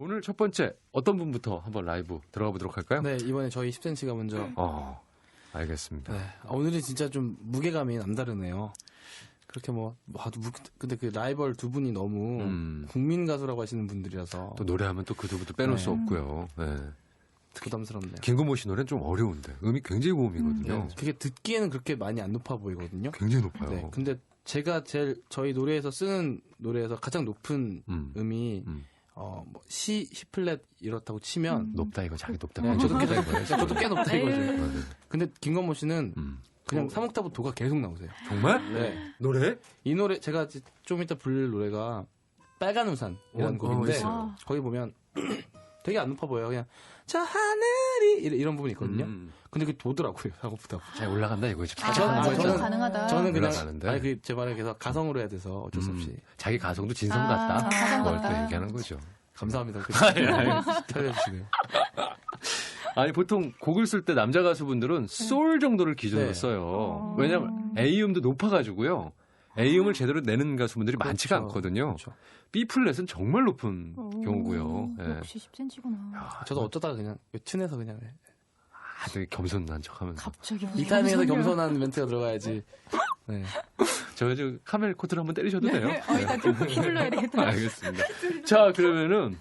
오늘 첫 번째 어떤 분부터 한번 라이브 들어가 보도록 할까요? 네, 이번에 저희 10cm가 먼저. 알겠습니다. 네, 오늘은 진짜 좀 무게감이 남다르네요. 그렇게 근데 그 라이벌 두 분이 너무 국민 가수라고 하시는 분들이라서. 또 노래하면 또 그 두 분도 빼놓을 수 없고요. 네. 부담스럽네요. 김건모 씨 노래는 좀 어려운데 음이 굉장히 고음이거든요. 네, 그게 듣기에는 그렇게 많이 안 높아 보이거든요. 굉장히 높아요. 네, 근데 제가 저희 노래에서 쓰는 노래에서 가장 높은 음이 C 플랫 이렇다고 치면 높다 이거 자기 높다. 네, 저도 꽤 높다 이거죠. 네. 근데 김건모 씨는 그냥 3옥타브 도가 계속 나오세요. 정말? 네. 노래? 이 노래 제가 좀 이따 부를 노래가 빨간 우산이라는 곡인데 거기 보면 되게 안 높아 보여요. 그냥 저 하늘이 이런 부분이 있거든요. 근데 그게 도더라고요. 4옥타브. 잘 올라간다 이거죠. 저는 가능하다. 저는 그냥 올라가는데. 제 말에 계속 가성으로 해야 돼서 어쩔 수 없이. 자기 가성도 진성 같다. 그걸 또 얘기하는 거죠. 감사합니다. 살려주시네요. 아니 보통 곡을 쓸 때 남자 가수분들은 솔 정도를 기준으로 써요. 왜냐면 A음도 높아가지고요. A음을 제대로 내는 가수분들이 많지가 않거든요. 그렇죠. B 플랫은 정말 높은 경우고요. 역시 10cm구나. 저도 어쩌다가 그냥 튼해서 그냥. 되게 겸손한 척하면서. 갑자기 이 타이밍에서 겸손한 멘트가 들어가야지. 네. 저 카멜 코트를 한번 때리셔도 돼요. 일단 좀 휘둘러야 되겠다. 알겠습니다. 자, 그러면은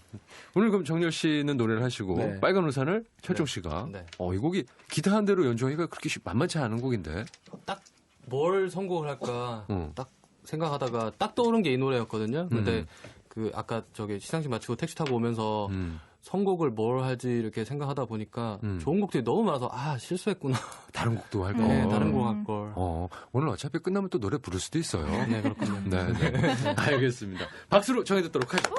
오늘 그럼 정렬 씨는 노래를 하시고 빨간 우산을 철종 씨가 이 곡이 기타 한 대로 연주하기가 그렇게 만만치 않은 곡인데. 딱 뭘 선곡을 할까 딱 생각하다가 딱 떠오른 게 이 노래였거든요. 근데 그 아까 시상식 마치고 택시 타고 오면서 선곡을 뭘 할지 이렇게 생각하다 보니까 좋은 곡들이 너무 많아서 실수했구나. 다른 곡도 할 걸. 네, 다른 곡 할 걸. 오늘 어차피 끝나면 또 노래 부를 수도 있어요. 네, 그렇군요. 네. 알겠습니다. 박수로 정해 듣도록 하죠.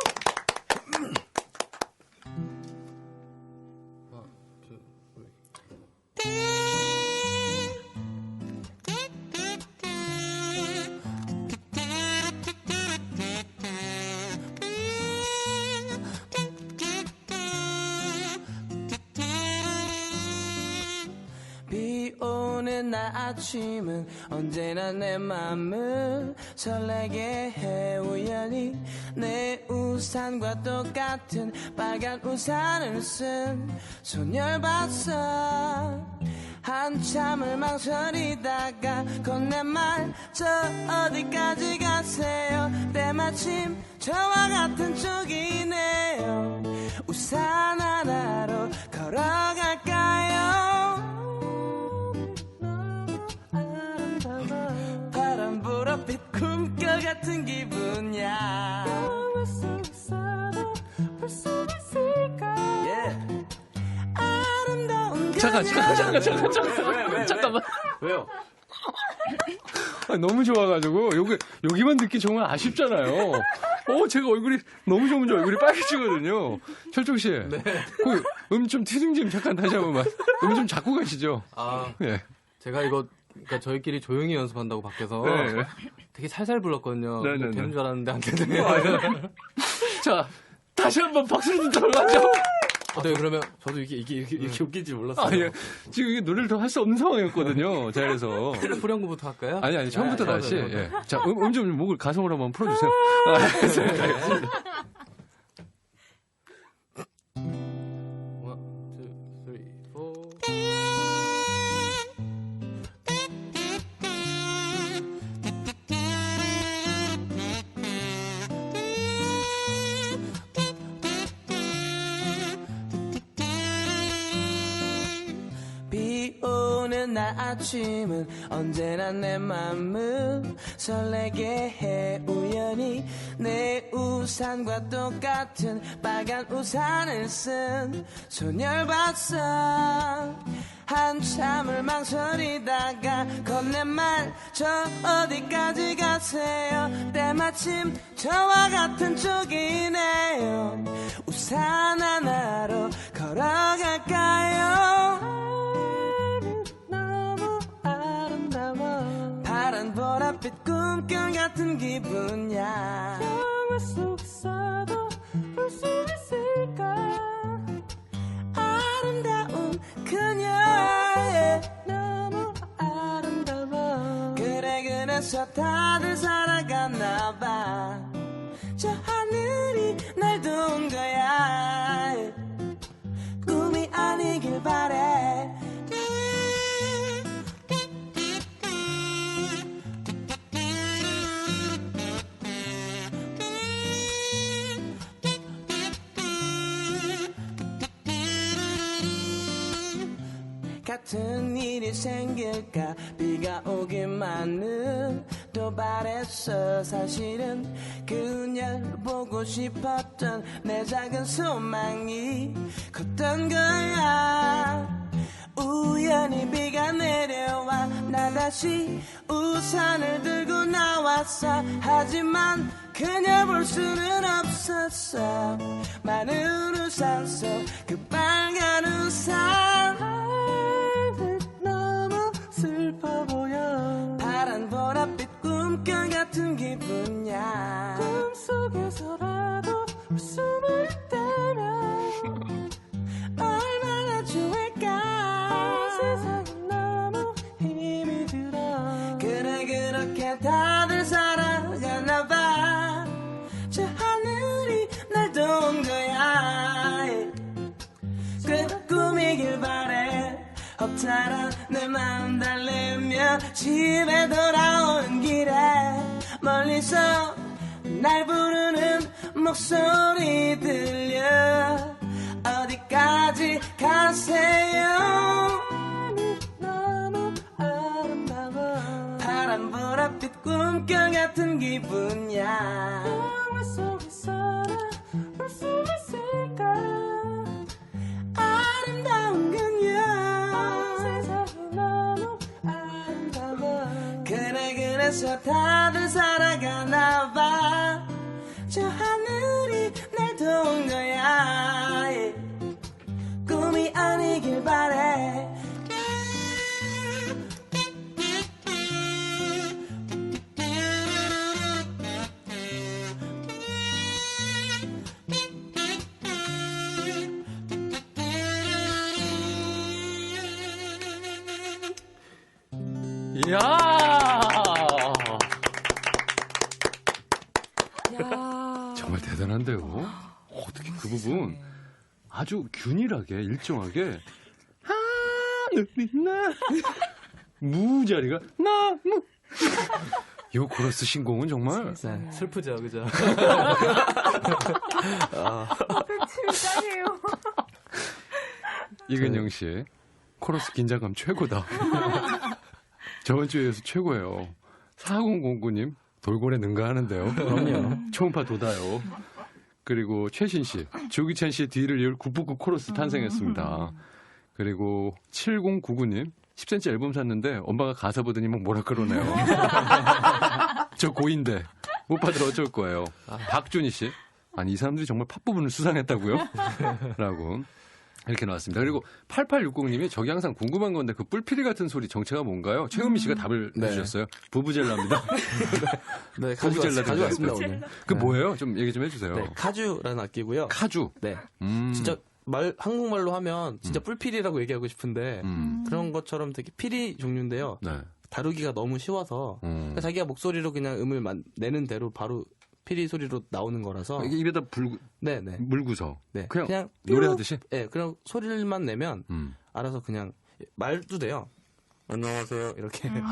아침은 언제나 내 맘을 설레게 해. 우연히 내 우산과 똑같은 빨간 우산을 쓴 소녀를 봤어. 한참을 망설이다가 건네말 저 어디까지 가세요. 때마침 저와 같은 쪽이네요. 우산 하나로 걸어갈까요? 보랏빛 꿈결 같은 기분이야. 영화 속에서도 볼 수 있을까? 아름다운 잠깐만. 왜요? 너무 좋아가지고 여기만 듣기 정말 아쉽잖아요. 제가 얼굴이 너무 좋으면 얼굴이 빨개지거든요. 철종 씨, 좀 튜닝 좀 잠깐 다시 한 번만. 좀 잡고 가시죠. 제가 그러니까 저희끼리 조용히 연습한다고 밖에서 되게 살살 불렀거든요. 되는 줄 알았는데 안 되네요. 자, 다시 한번 박수를 좀 들어가죠. 네, 그러면 저도 이게 웃길지 몰랐어요. 지금 이게 노래를 더 할 수 없는 상황이었거든요. 자, 그래서 후렴구부터 할까요? 아니 처음부터 다시. 자, 좀 목을 가성으로 한번 풀어주세요. 날 아침은 언제나 내 맘을 설레게 해. 우연히 내 우산과 똑같은 빨간 우산을 쓴 소녀를 봤어. 한참을 망설이다가 건네말 저 어디까지 가세요. 때마침 저와 같은 쪽이네요. 우산 하나로 걸어갈까요? 파란 보랏빛 꿈결 같은 기분이야. 영화 속에서도 볼 수 있을까? 아름다운 그녀의 너무 아름다워. 그래서 다들 살아가나 봐. 저 하늘이 날 도운 거야. 바래. 같은 일이 생길까 비가 오기만은 또 바랬어. 사실은 그녀를 보고 싶었던 내 작은 소망이 컸던 거야. 우연히 비가 내려와 나 다시 우산을 들고 나왔어. 하지만 그녀 볼 수는 없었어. 많은 우산 속 그 빨간 우산 너무 슬퍼 보여. 파란 보랏빛 꿈결 같은 기분이야. 꿈속에서라도 웃음을 떼면 얼마나 좋을까. 세상이 너무 힘이 들어. 그래 그렇게 다들 살아가나 봐. 저 하늘이 날 도운 거야. 그 꿈이길 바래. 허탈한 내 마음 달래며 집에 돌아오는 길에 멀리서 날 부르는 목소리 들려. 어디까지 가세요. 너무 아름다워. 파란 보랏빛 꿈결 같은 기분이야. 영화 속에서 볼 수 있을까. 아름다운 그녀. 세상이 너무 아름다워. 그래 그래서 다들 살아가나 봐. 저 하늘이 날 도운 거야. 꿈이 아니길 바래. 이야! 정말 대단한데요. 어떻게 그 부분 아주 균일하게 일정하게 하늘이나 무 자리가 나무. 이 코러스 신공은 정말 슬프죠, 그죠? 짱이에요. 이근영 씨 코러스 긴장감 최고다. 저번 주에서 최고예요. 4009님 돌고래 능가하는데요. 그럼요. 초음파 돋아요. 그리고 최신 씨, 조기찬 씨의 뒤를 이을 구프구 코러스 탄생했습니다. 그리고 7099님, 10cm 앨범 샀는데 엄마가 가사 보더니 막 뭐라 그러네요. 저 고인데 못 받으러 어쩔 거예요. 박준희 씨, 아니 이 사람들이 정말 팝 부분을 수상했다고요? 라고 이렇게 나왔습니다. 그리고 8860님이 저기 항상 궁금한 건데 그 뿔피리 같은 소리 정체가 뭔가요? 최은미 씨가 답을 해주셨어요. 부부젤라입니다. 네, 부부젤라 가져왔습니다 오늘. 그 네. 뭐예요? 좀 얘기 좀 해주세요. 네, 카주라는 악기고요. 카주. 네, 진짜 한국말로 하면 진짜 뿔피리라고 얘기하고 싶은데 그런 것처럼 되게 피리 종류인데요. 네. 다루기가 너무 쉬워서 그러니까 자기가 목소리로 그냥 음을 내는 대로 바로 피리 소리로 나오는 거라서 이게 입에다 네네 물구서 네. 그냥 노래하듯이. 네, 그냥 소리만 내면 알아서 그냥 말도 돼요. 안녕하세요 이렇게. 네.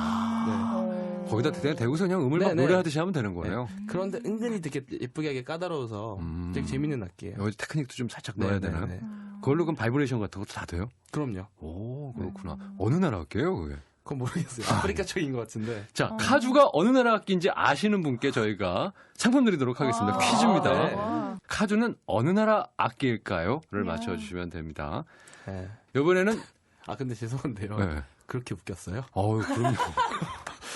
거기다 그냥 대고서 그냥 음을 막 네네. 노래하듯이 하면 되는 거예요. 네. 그런데 은근히 되게 예쁘게 하기 까다로워서 되게 재밌는 악기예요. 여기 테크닉도 좀 살짝 넣어야 네, 되나요? 네, 네. 그걸로 그럼 바이브레이션 같은 것도 다 돼요? 그럼요. 오, 그렇구나. 어느 나라 악기예요, 그게? 그건 모르겠어요. 아프리카 쪽인 것 같은데. 자, 카주가 어느 나라 악기인지 아시는 분께 저희가 상품 드리도록 하겠습니다. 퀴즈입니다. 네. 카주는 어느 나라 악기일까요? 를 맞춰주시면 됩니다. 네. 이번에는 근데 죄송한데요. 네. 그렇게 웃겼어요? 그럼요.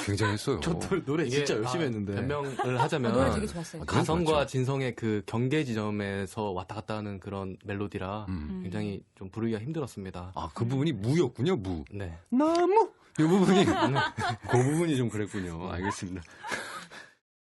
굉장했어요. 저 노래 이게, 진짜 열심히 했는데. 변명을 하자면 노래 되게 좋았어요. 가성과 진성의 그 경계 지점에서 왔다 갔다 하는 그런 멜로디라 굉장히 좀 부르기가 힘들었습니다. 그 부분이 무였군요, 무. 네. 나무! 이 부분이. 그 부분이 좀 그랬군요. 알겠습니다.